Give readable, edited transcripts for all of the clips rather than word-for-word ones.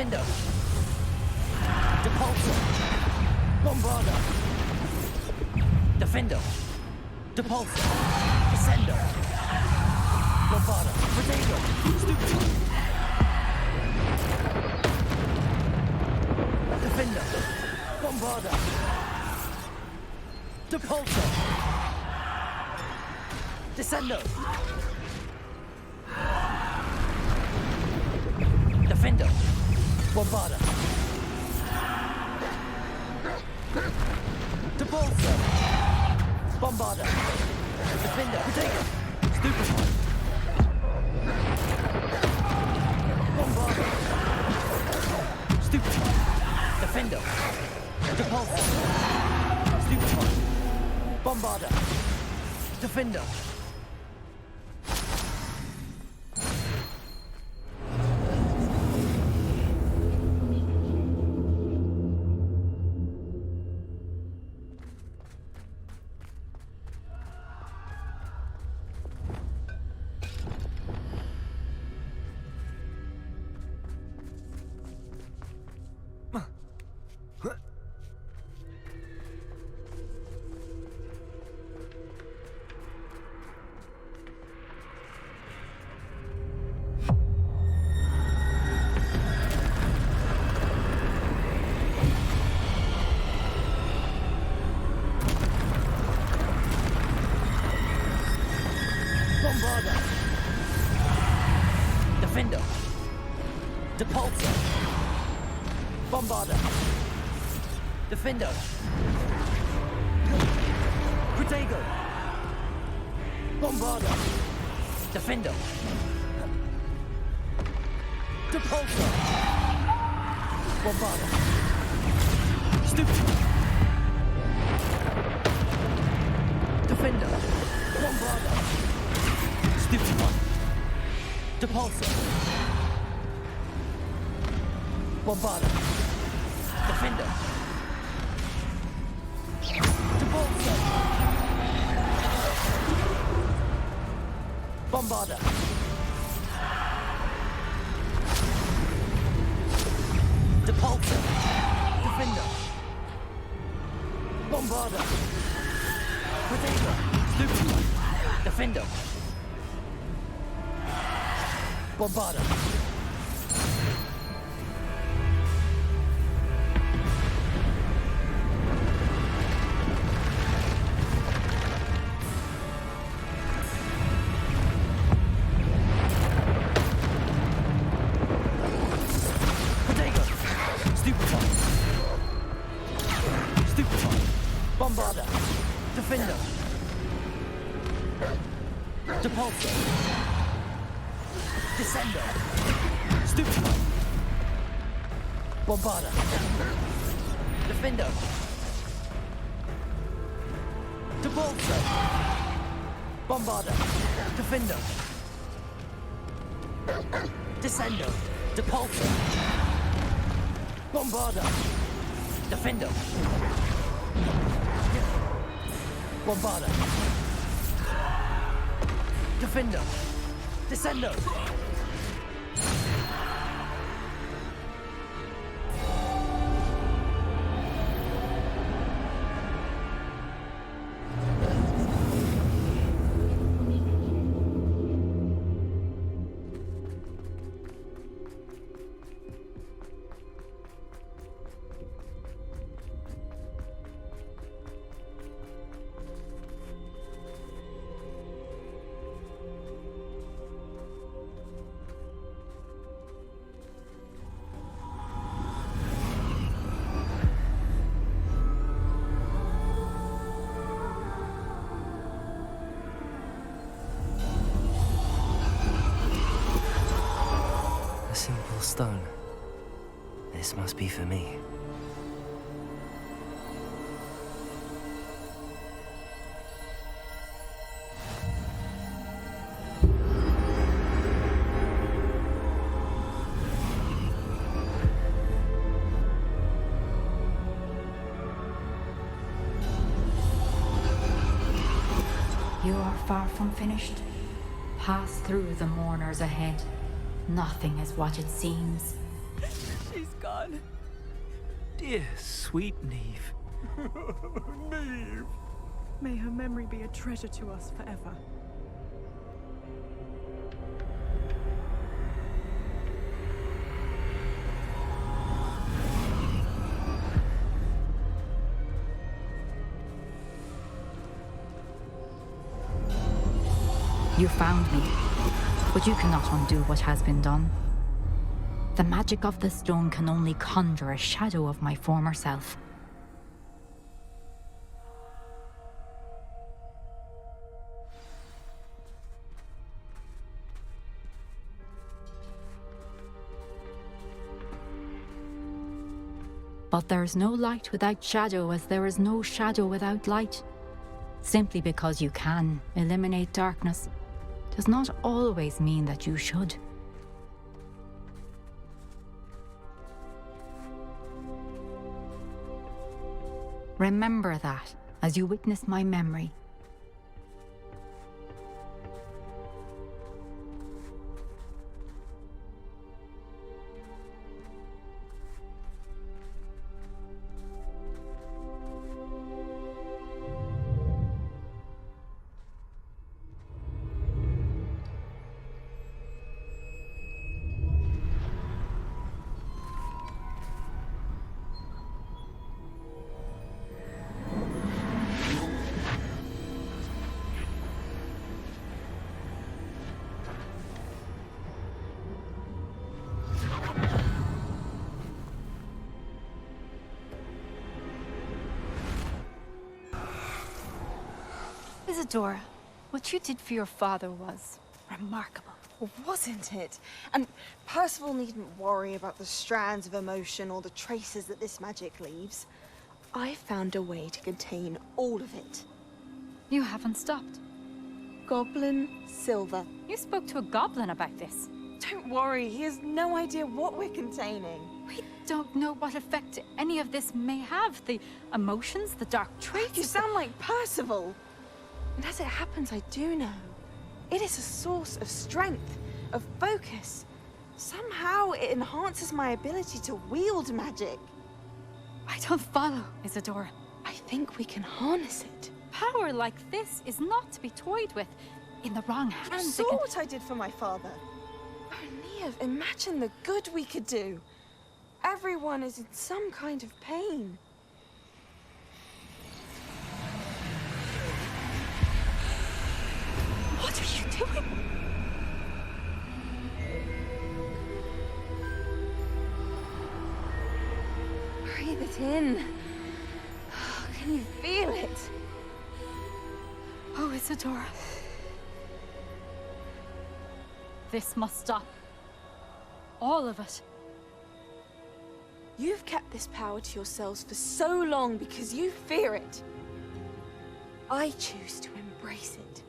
Defender. Depulsor. Bombarder. Defender. Depulsor. Descender. Bombarder. Protego. Stupid. Defender. Bombarder. Depulsor. Descender. Defender. Bombarder. Depulsor. Bombarder. Defender. Protego. Stupid. Bombarder. Stupid. Defender. Depulsor. Stupid. Bombarder. Defender. Bombarder. Defender. Depulsor. Bombarder. Defender. Protego. Bombarder. Defender. Depulsor. Bombarder. Stupid. Defender. Bombarder. Stupid one. Depulsor. Bombarder. Defender. Depulsor. Bombarder. Depulsor. Defender. Bombarder. Protego. Stupid one. Defender. Bombarder. Protego. Stupid one. Stupid one. Bombarder. Defender. Depulsor. Descender. Stupid one. Bombarder. Defender. Depulsor. Bombarder. Defender. Descender. Depulsor. Bombarder. Defender. Bombarder. Defender. Descender. Stone. This must be for me. You are far from finished. Pass through the mourners ahead. Nothing is what it seems. She's gone. Dear, sweet Neve. Neve! May her memory be a treasure to us forever. You found me, but you cannot undo what has been done. The magic of the stone can only conjure a shadow of my former self. But there is no light without shadow, as there is no shadow without light. Simply because you can eliminate darkness does not always mean that you should. Remember that as you witness my memory. Isadora, what you did for your father was remarkable. Wasn't it? And Percival needn't worry about the strands of emotion or the traces that this magic leaves. I found a way to contain all of it. You haven't stopped. Goblin Silver. You spoke to a goblin about this. Don't worry, he has no idea what we're containing. We don't know what effect any of this may have. The emotions, the dark traits. You sound like Percival. And as it happens, I do know. It is a source of strength, of focus. Somehow it enhances my ability to wield magic. I don't follow, Isadora. I think we can harness it. Power like this is not to be toyed with. In the wrong You hands, saw what I did for my father. Oh, Neve, imagine the good we could do. Everyone is in some kind of pain. What are you doing? Breathe it in. Can you feel it? Oh, Isadora. This must stop. All of it. You've kept this power to yourselves for so long because you fear it. I choose to embrace it.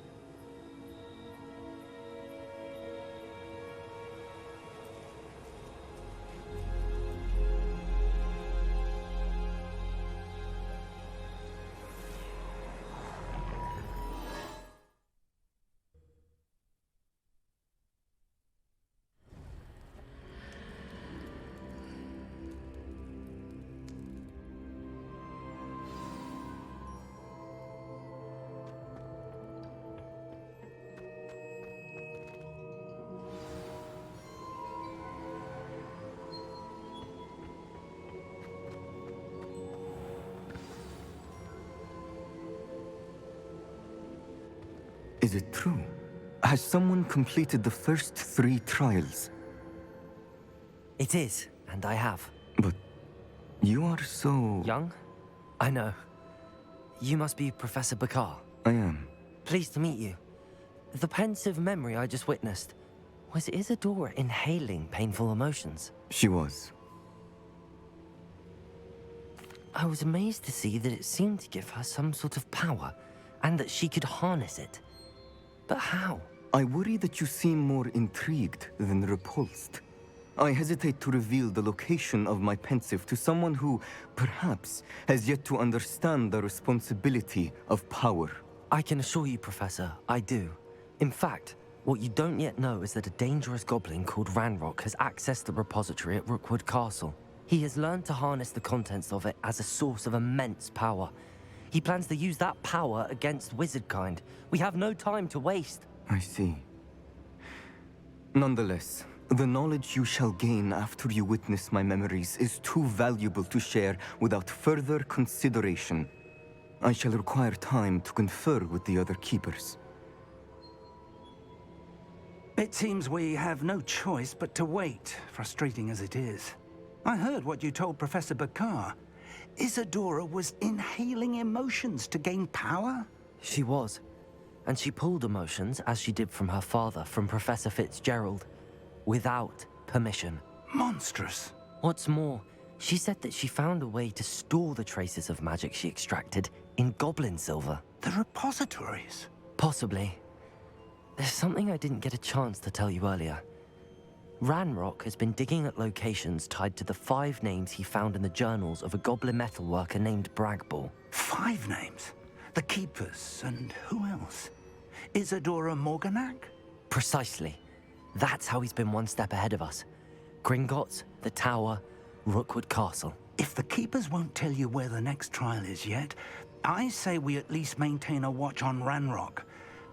Is it true? Has someone completed the first 3 trials? It is, and I have. But you are so... Young? I know. You must be Professor Bakar. I am. Pleased to meet you. The pensive memory I just witnessed, was Isadora inhaling painful emotions? She was. I was amazed to see that it seemed to give her some sort of power, and that she could harness it. But how? I worry that you seem more intrigued than repulsed. I hesitate to reveal the location of my pensive to someone who, perhaps, has yet to understand the responsibility of power. I can assure you, Professor, I do. In fact, What you don't yet know is that a dangerous goblin called Ranrock has accessed the repository at Rookwood Castle. He has learned to harness the contents of it as a source of immense power. He plans to use that power against wizardkind. We have no time to waste. I see. Nonetheless, the knowledge you shall gain after you witness my memories is too valuable to share without further consideration. I shall require time to confer with the other keepers. It seems we have no choice but to wait, frustrating as it is. I heard what you told Professor Bakar. Isadora was inhaling emotions to gain power? She was. And she pulled emotions, as she did from her father, from Professor Fitzgerald, without permission. Monstrous. What's more, she said that she found a way to store the traces of magic she extracted in goblin silver. The repositories? Possibly. There's something I didn't get a chance to tell you earlier. Ranrock has been digging at locations tied to the 5 names he found in the journals of a goblin metalworker named Bragball. 5 names? The Keepers, and who else? Isadora Morganac? Precisely. That's how he's been one step ahead of us. Gringotts, the Tower, Rookwood Castle. If the Keepers won't tell you where the next trial is yet, I say we at least maintain a watch on Ranrock.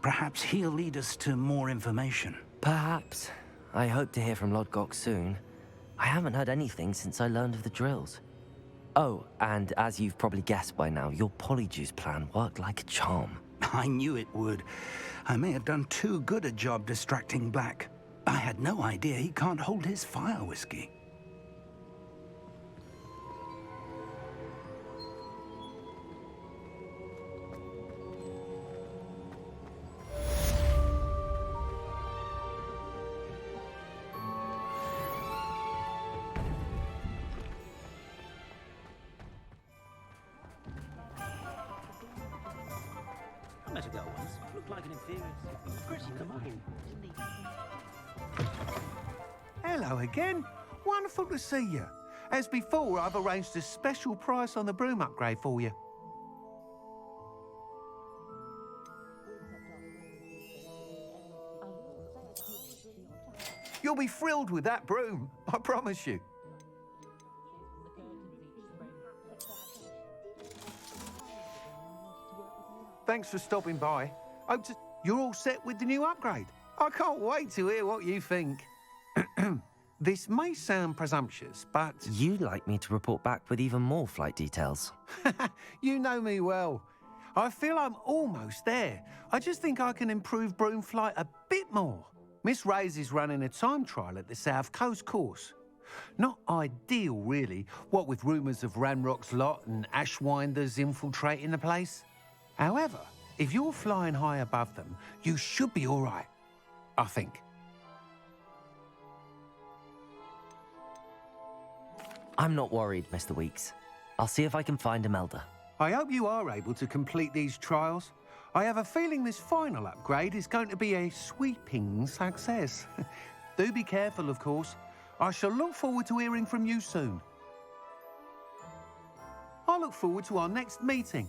Perhaps he'll lead us to more information. Perhaps. I hope to hear from Lodgok soon. I haven't heard anything since I learned of the drills. Oh, and as you've probably guessed by now, your Polyjuice plan worked like a charm. I knew it would. I may have done too good a job distracting Black. I had no idea he can't hold his fire whiskey. I met a girl once. Looked like an inferior. Pretty common. Hello again. Wonderful to see you. As before, I've arranged a special price on the broom upgrade for you. You'll be thrilled with that broom, I promise you. Thanks for stopping by. You're all set with the new upgrade. I can't wait to hear what you think. This may sound presumptuous, but... You'd like me to report back with even more flight details. You know me well. I feel I'm almost there. I just think I can improve broom flight a bit more. Miss Ray's is running a time trial at the South Coast course. Not ideal, really, what with rumours of Ranrock's lot and Ashwinders infiltrating the place. However, if you're flying high above them, you should be all right, I think. I'm not worried, Mr. Weeks. I'll see if I can find Imelda. I hope you are able to complete these trials. I have a feeling this final upgrade is going to be a sweeping success. Do be careful, of course. I shall look forward to hearing from you soon. I look forward to our next meeting.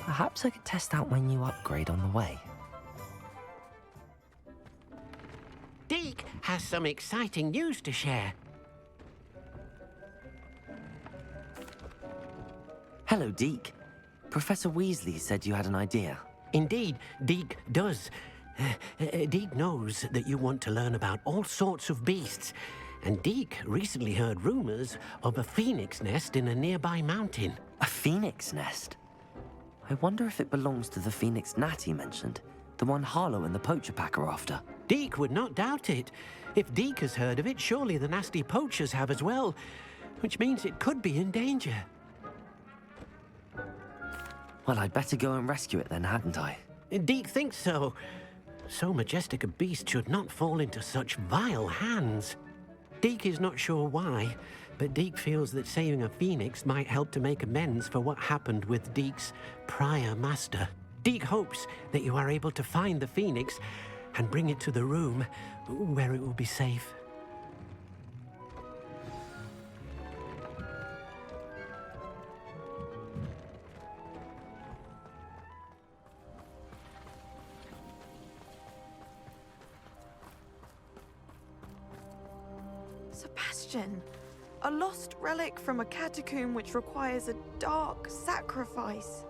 Perhaps I could test out my new upgrade on the way. Deke has some exciting news to share. Hello, Deke. Professor Weasley said you had an idea. Indeed, Deke does. Deke knows that you want to learn about all sorts of beasts, and Deke recently heard rumors of a phoenix nest in a nearby mountain. A phoenix nest? I wonder if it belongs to the phoenix gnat he mentioned, the one Harlow and the poacher pack are after. Deke would not doubt it. If Deke has heard of it, surely the nasty poachers have as well, which means it could be in danger. Well, I'd better go and rescue it then, hadn't I? Deke thinks so. So majestic a beast should not fall into such vile hands. Deke is not sure why, but Deke feels that saving a phoenix might help to make amends for what happened with Deke's prior master. Deke hopes that you are able to find the phoenix and bring it to the room where it will be safe. Sebastian, a lost relic from a catacomb which requires a dark sacrifice.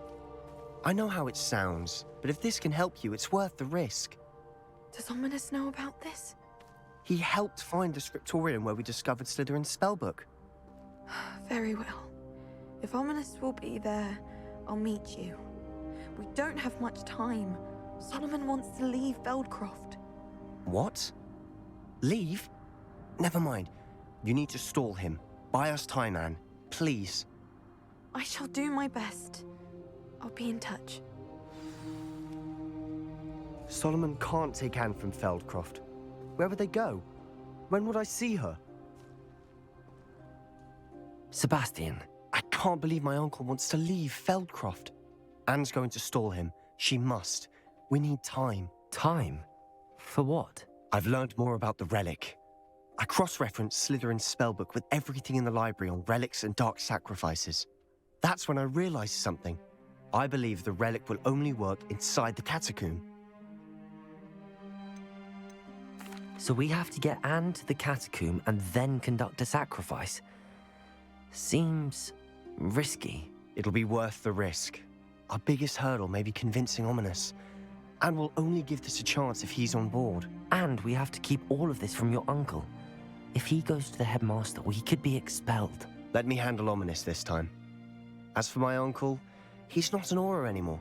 I know how it sounds, but if this can help you, it's worth the risk. Does Ominous know about this? He helped find the scriptorium where we discovered Slytherin's spellbook. Very well. If Ominous will be there, I'll meet you. We don't have much time. Solomon wants to leave Feldcroft. What? Leave? Never mind. You need to stall him. Buy us time, Anne. Please. I shall do my best. I'll be in touch. Solomon can't take Anne from Feldcroft. Where would they go? When would I see her? Sebastian. I can't believe my uncle wants to leave Feldcroft. Anne's going to stall him. She must. We need time. Time? For what? I've learned more about the relic. I cross-referenced Slytherin's spellbook with everything in the library on relics and dark sacrifices. That's when I realized something. I believe the relic will only work inside the catacomb. So we have to get Anne to the catacomb and then conduct a sacrifice? Seems risky. It'll be worth the risk. Our biggest hurdle may be convincing Ominous. And we'll only give this a chance if he's on board. And we have to keep all of this from your uncle. If he goes to the headmaster, we could be expelled. Let me handle Ominous this time. As for my uncle, he's not an Auror anymore.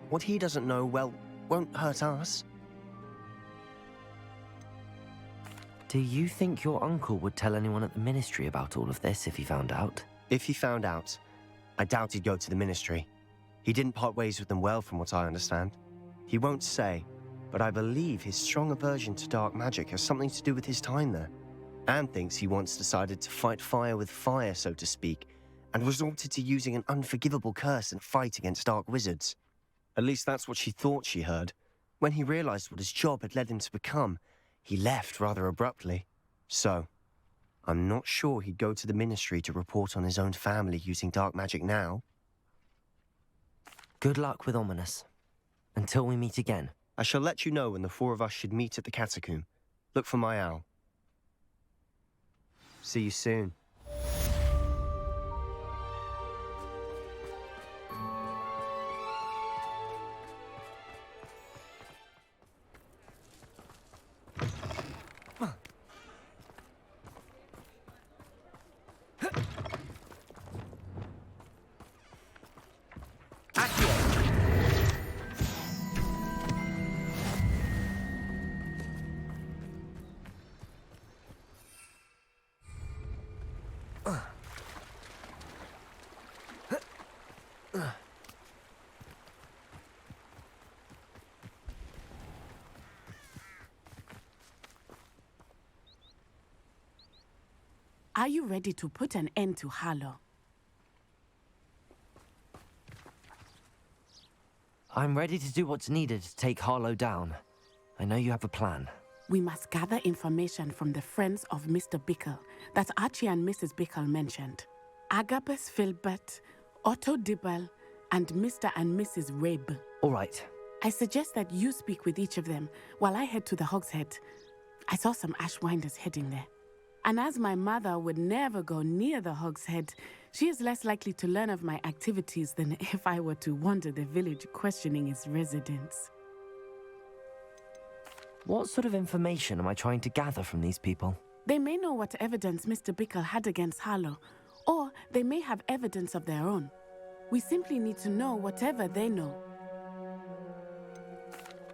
What he doesn't know, well, won't hurt us. Do you think your uncle would tell anyone at the ministry about all of this if he found out? If he found out, I doubt he'd go to the ministry. He didn't part ways with them well, from what I understand. He won't say, but I believe his strong aversion to dark magic has something to do with his time there. Anne thinks he once decided to fight fire with fire, so to speak, and resorted to using an unforgivable curse in a fight against dark wizards. At least that's what she thought she heard. When he realized what his job had led him to become, he left rather abruptly. So, I'm not sure he'd go to the ministry to report on his own family using dark magic now. Good luck with Ominous. Until we meet again. I shall let you know when the four of us should meet at the catacomb. Look for my owl. See you soon. Are you ready to put an end to Harlow? I'm ready to do what's needed to take Harlow down. I know you have a plan. We must gather information from the friends of Mr. Bickle that Archie and Mrs. Bickle mentioned. Agabus Filbert, Otto Dibble, and Mr. and Mrs. Rabe. All right. I suggest that you speak with each of them while I head to the Hogshead. I saw some Ashwinders heading there. And as my mother would never go near the Hogshead, she is less likely to learn of my activities than if I were to wander the village questioning its residents. What sort of information am I trying to gather from these people? They may know what evidence Mr. Bickle had against Harlow, or they may have evidence of their own. We simply need to know whatever they know.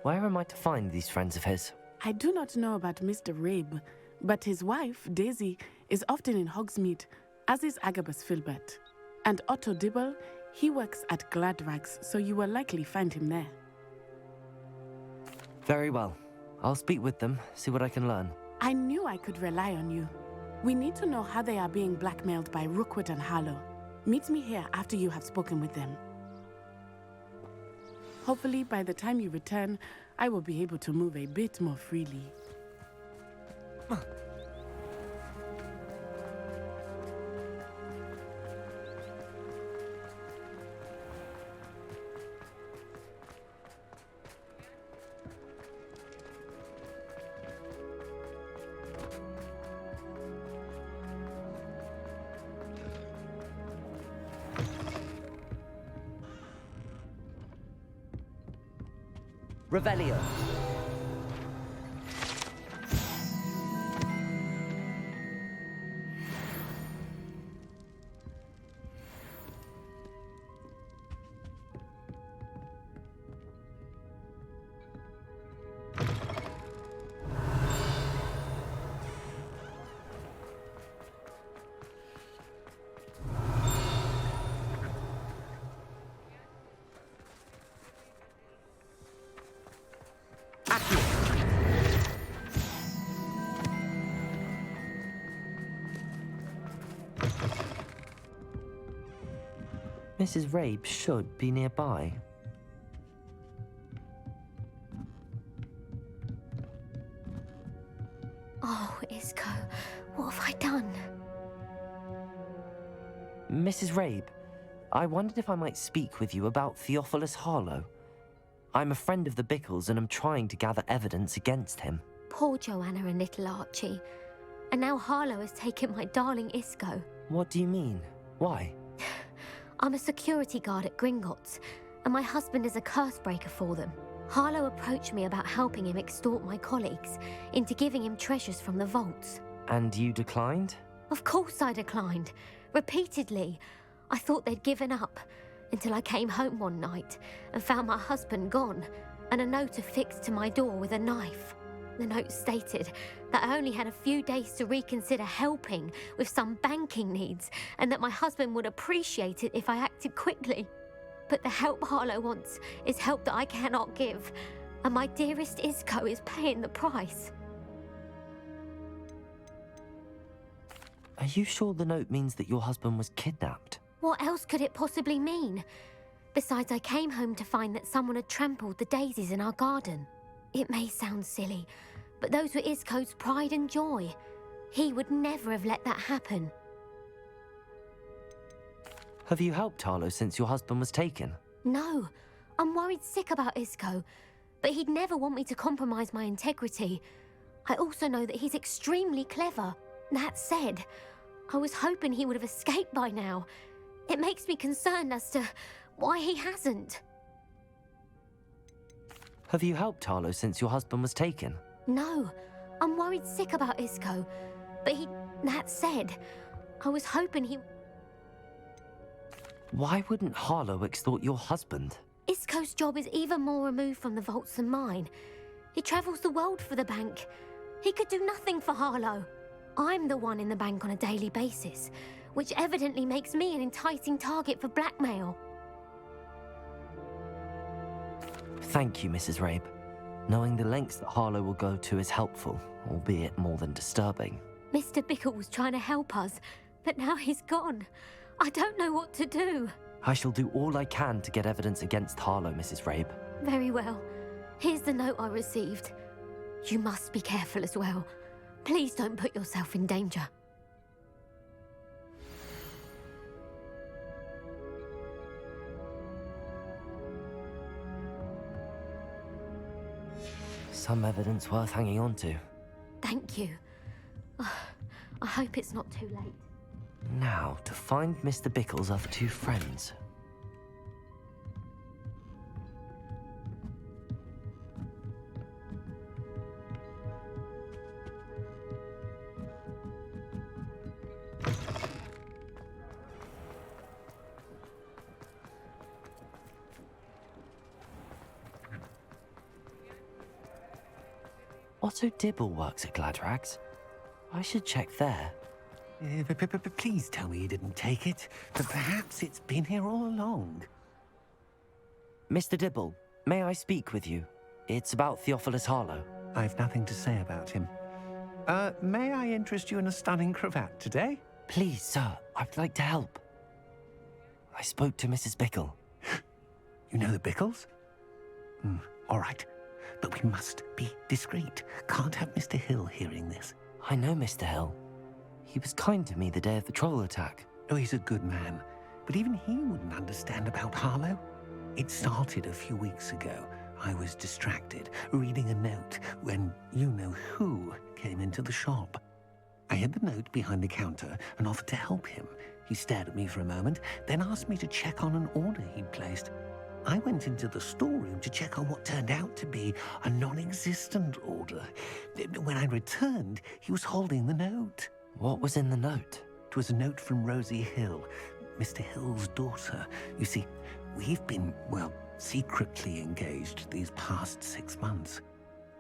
Where am I to find these friends of his? I do not know about Mr. Rabe, but his wife, Daisy, is often in Hogsmeade, as is Agabus Filbert. And Otto Dibble, he works at Gladrags, so you will likely find him there. Very well. I'll speak with them, see what I can learn. I knew I could rely on you. We need to know how they are being blackmailed by Rookwood and Harlow. Meet me here after you have spoken with them. Hopefully, by the time you return, I will be able to move a bit more freely. Revelio. Mrs. Rabe should be nearby. Oh, Isco, what have I done? Mrs. Rabe, I wondered if I might speak with you about Theophilus Harlow. I'm a friend of the Bickles and I'm trying to gather evidence against him. Poor Joanna and little Archie. And now Harlow has taken my darling Isco. What do you mean? Why? I'm a security guard at Gringotts, and my husband is a curse breaker for them. Harlow approached me about helping him extort my colleagues into giving him treasures from the vaults. And you declined? Of course I declined. Repeatedly. I thought they'd given up, until I came home one night and found my husband gone, and a note affixed to my door with a knife. The note stated that I only had a few days to reconsider helping with some banking needs, and that my husband would appreciate it if I acted quickly. But the help Harlow wants is help that I cannot give, and my dearest Isco is paying the price. Are you sure the note means that your husband was kidnapped? What else could it possibly mean? Besides, I came home to find that someone had trampled the daisies in our garden. It may sound silly, but those were Isco's pride and joy. He would never have let that happen. Have you helped Harlow since your husband was taken? No, I'm worried sick about Isco, but he'd never want me to compromise my integrity. I also know that he's extremely clever. That said, I was hoping he would have escaped by now. It makes me concerned as to why he hasn't. Have you helped Harlow since your husband was taken? No, I'm worried sick about Isco, but that said, I was hoping he... Why wouldn't Harlow extort your husband? Isco's job is even more removed from the vaults than mine. He travels the world for the bank. He could do nothing for Harlow. I'm the one in the bank on a daily basis, which evidently makes me an enticing target for blackmail. Thank you, Mrs. Rabe. Knowing the lengths that Harlow will go to is helpful, albeit more than disturbing. Mr. Bickle was trying to help us, but now he's gone. I don't know what to do. I shall do all I can to get evidence against Harlow, Mrs. Rabe. Very well. Here's the note I received. You must be careful as well. Please don't put yourself in danger. Some evidence worth hanging on to. Thank you. I hope it's not too late. Now, to find Mr. Bickle's other two friends. Otto Dibble works at Gladrags. I should check there. Please tell me you didn't take it. But perhaps it's been here all along. Mr. Dibble, may I speak with you? It's about Theophilus Harlow. I've nothing to say about him. May I interest you in a stunning cravat today? Please, sir, I'd like to help. I spoke to Mrs. Bickle. You know the Bickles? All right. But we must be discreet. Can't have Mr. Hill hearing this. I know Mr. Hill. He was kind to me the day of the troll attack. Oh, he's a good man. But even he wouldn't understand about Harlow. It started a few weeks ago. I was distracted, reading a note, when you-know-who came into the shop. I hid the note behind the counter and offered to help him. He stared at me for a moment, then asked me to check on an order he'd placed. I went into the storeroom to check on what turned out to be a non-existent order. When I returned, he was holding the note. What was in the note? It was a note from Rosie Hill, Mr. Hill's daughter. You see, we've been, well, secretly engaged these past 6 months.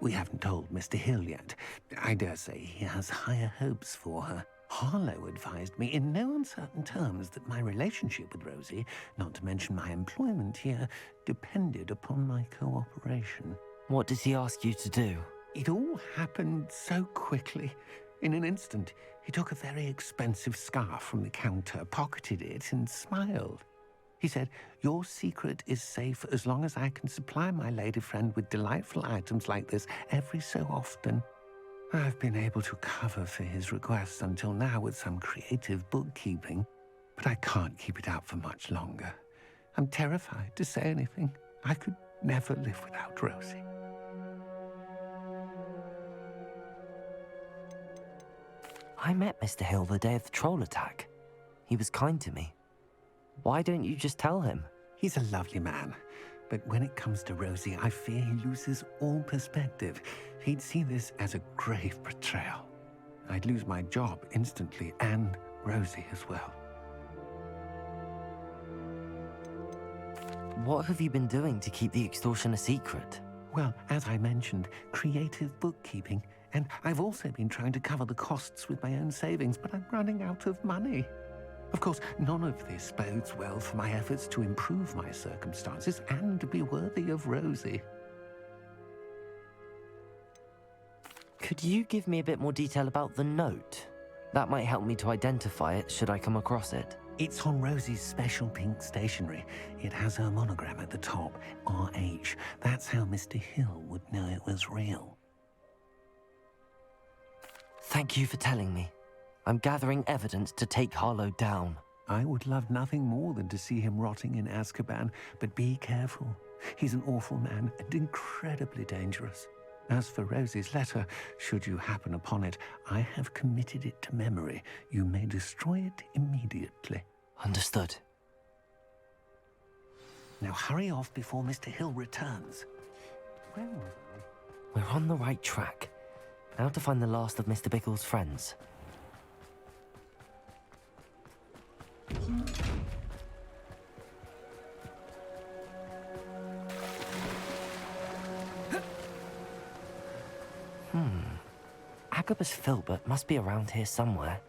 We haven't told Mr. Hill yet. I dare say he has higher hopes for her. Harlow advised me in no uncertain terms that my relationship with Rosie, not to mention my employment here, depended upon my cooperation. What did he ask you to do? It all happened so quickly. In an instant, he took a very expensive scarf from the counter, pocketed it, and smiled. He said, "Your secret is safe as long as I can supply my lady friend with delightful items like this every so often." I've been able to cover for his requests until now with some creative bookkeeping, but I can't keep it out for much longer. I'm terrified to say anything. I could never live without Rosie. I met Mr. Hill the day of the troll attack. He was kind to me. Why don't you just tell him? He's a lovely man, but when it comes to Rosie, I fear he loses all perspective. He'd see this as a grave betrayal. I'd lose my job instantly, and Rosie as well. What have you been doing to keep the extortion a secret? Well, as I mentioned, creative bookkeeping, and I've also been trying to cover the costs with my own savings, but I'm running out of money. Of course, none of this bodes well for my efforts to improve my circumstances and to be worthy of Rosie. Could you give me a bit more detail about the note? That might help me to identify it should I come across it. It's on Rosie's special pink stationery. It has her monogram at the top, RH. That's how Mr. Hill would know it was real. Thank you for telling me. I'm gathering evidence to take Harlow down. I would love nothing more than to see him rotting in Azkaban, but be careful. He's an awful man and incredibly dangerous. As for Rosie's letter, should you happen upon it, I have committed it to memory. You may destroy it immediately. Understood. Now hurry off before Mr. Hill returns. Where was I? We're on the right track. Now to find the last of Mr. Bickle's friends. Agabus Filbert must be around here somewhere.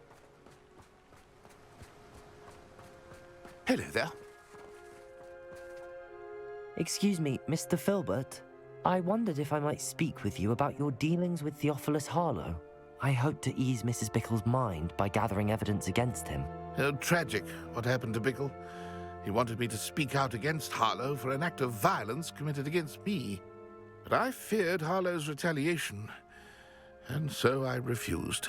Hello there. Excuse me, Mr. Filbert. I wondered if I might speak with you about your dealings with Theophilus Harlow. I hope to ease Mrs. Bickle's mind by gathering evidence against him. Oh, tragic what happened to Bickle. He wanted me to speak out against Harlow for an act of violence committed against me. But I feared Harlow's retaliation, and so I refused.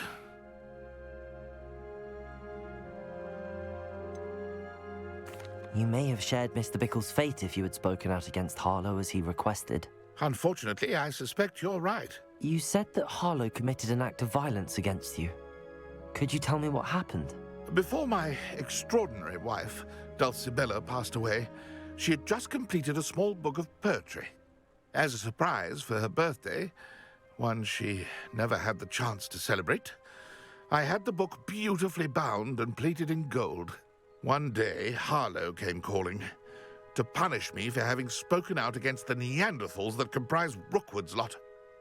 You may have shared Mr. Bickle's fate if you had spoken out against Harlow as he requested. Unfortunately, I suspect you're right. You said that Harlow committed an act of violence against you. Could you tell me what happened? Before my extraordinary wife, Dulcibella, passed away, she had just completed a small book of poetry. As a surprise for her birthday, one she never had the chance to celebrate, I had the book beautifully bound and plated in gold. One day, Harlow came calling to punish me for having spoken out against the Neanderthals that comprise Rookwood's lot.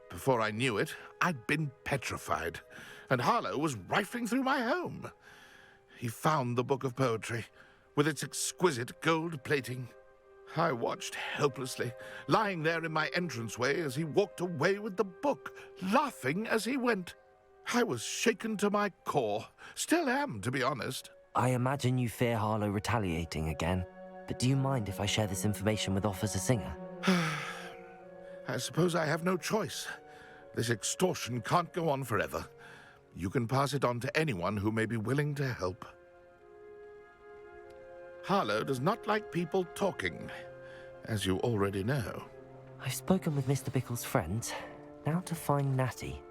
Before I knew it, I'd been petrified, and Harlow was rifling through my home. He found the book of poetry, with its exquisite gold plating. I watched helplessly, lying there in my entranceway as he walked away with the book, laughing as he went. I was shaken to my core. Still am, to be honest. I imagine you fear Harlow retaliating again, but do you mind if I share this information with Officer Singer? I suppose I have no choice. This extortion can't go on forever. You can pass it on to anyone who may be willing to help. Harlow does not like people talking, as you already know. I've spoken with Mr. Bickle's friends. Now to find Natty.